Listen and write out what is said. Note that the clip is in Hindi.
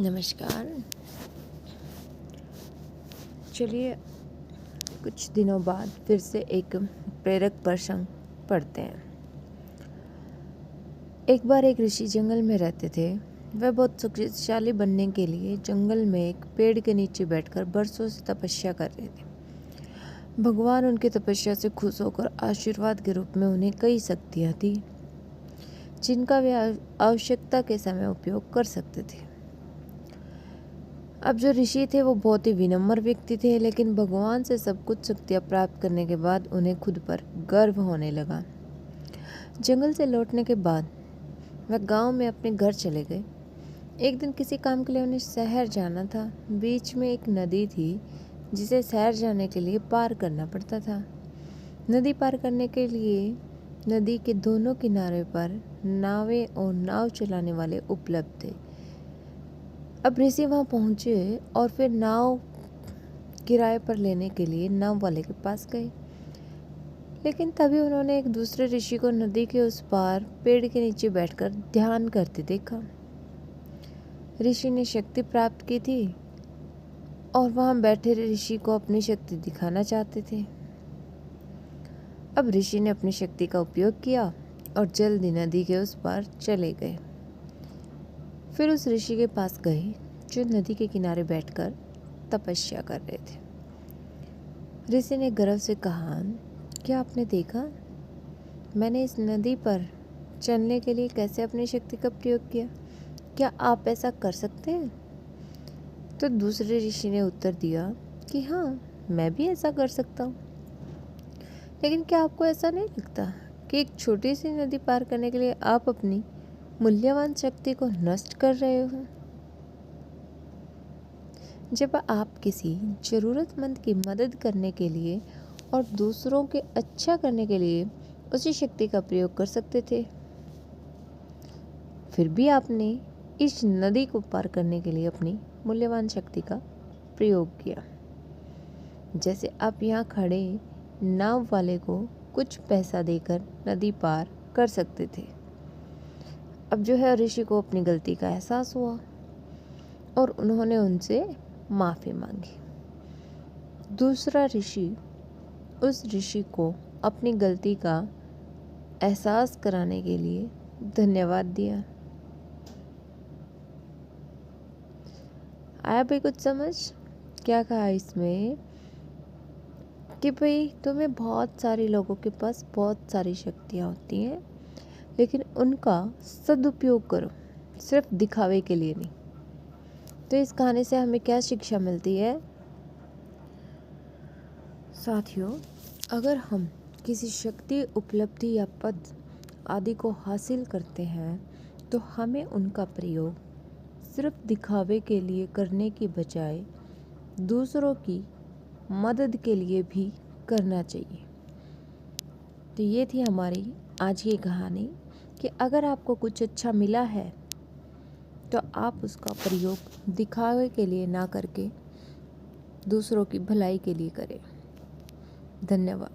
नमस्कार। चलिए कुछ दिनों बाद फिर से एक प्रेरक प्रसंग पढ़ते हैं। एक बार एक ऋषि जंगल में रहते थे। वह बहुत शक्तिशाली बनने के लिए जंगल में एक पेड़ के नीचे बैठकर बरसों से तपस्या कर रहे थे। भगवान उनकी तपस्या से खुश होकर आशीर्वाद के रूप में उन्हें कई शक्तियाँ दी, जिनका वे आवश्यकता के समय उपयोग कर सकते थे। अब जो ऋषि थे वो बहुत ही विनम्र व्यक्ति थे, लेकिन भगवान से सब कुछ शक्तियाँ प्राप्त करने के बाद उन्हें खुद पर गर्व होने लगा। जंगल से लौटने के बाद वह गांव में अपने घर चले गए। एक दिन किसी काम के लिए उन्हें शहर जाना था। बीच में एक नदी थी जिसे शहर जाने के लिए पार करना पड़ता था। नदी पार करने के लिए नदी के दोनों किनारे पर नावें और नाव चलाने वाले उपलब्ध थे। अब ऋषि वहाँ पहुँचे और फिर नाव किराए पर लेने के लिए नाव वाले के पास गए। लेकिन तभी उन्होंने एक दूसरे ऋषि को नदी के उस पार पेड़ के नीचे बैठकर ध्यान करते देखा। ऋषि ने शक्ति प्राप्त की थी और वहाँ बैठे ऋषि को अपनी शक्ति दिखाना चाहते थे। अब ऋषि ने अपनी शक्ति का उपयोग किया और जल्दी नदी के उस पार चले गए। फिर उस ऋषि के पास गए जो नदी के किनारे बैठकर तपस्या कर रहे थे। ऋषि ने गर्व से कहा, क्या आपने देखा मैंने इस नदी पर चलने के लिए कैसे अपनी शक्ति का प्रयोग किया? क्या आप ऐसा कर सकते हैं? तो दूसरे ऋषि ने उत्तर दिया कि हाँ, मैं भी ऐसा कर सकता हूँ। लेकिन क्या आपको ऐसा नहीं लगता कि एक छोटी सी नदी पार करने के लिए आप अपनी मूल्यवान शक्ति को नष्ट कर रहे हो? जब आप किसी ज़रूरतमंद की मदद करने के लिए और दूसरों के अच्छा करने के लिए उसी शक्ति का प्रयोग कर सकते थे, फिर भी आपने इस नदी को पार करने के लिए अपनी मूल्यवान शक्ति का प्रयोग किया। जैसे आप यहाँ खड़े नाव वाले को कुछ पैसा देकर नदी पार कर सकते थे। अब जो है ऋषि को अपनी गलती का एहसास हुआ और उन्होंने उनसे माफ़ी मांगी। दूसरा ऋषि उस ऋषि को अपनी गलती का एहसास कराने के लिए धन्यवाद दिया। आया भाई कुछ समझ? क्या कहा इसमें कि भाई तुम्हें बहुत सारे लोगों के पास बहुत सारी शक्तियाँ होती हैं, लेकिन उनका सदुपयोग करो, सिर्फ दिखावे के लिए नहीं। तो इस कहानी से हमें क्या शिक्षा मिलती है? साथियों, अगर हम किसी शक्ति, उपलब्धि या पद आदि को हासिल करते हैं तो हमें उनका प्रयोग सिर्फ दिखावे के लिए करने की बजाय दूसरों की मदद के लिए भी करना चाहिए। तो ये थी हमारी आज की कहानी कि अगर आपको कुछ अच्छा मिला है तो आप उसका प्रयोग दिखावे के लिए ना करके दूसरों की भलाई के लिए करें। धन्यवाद।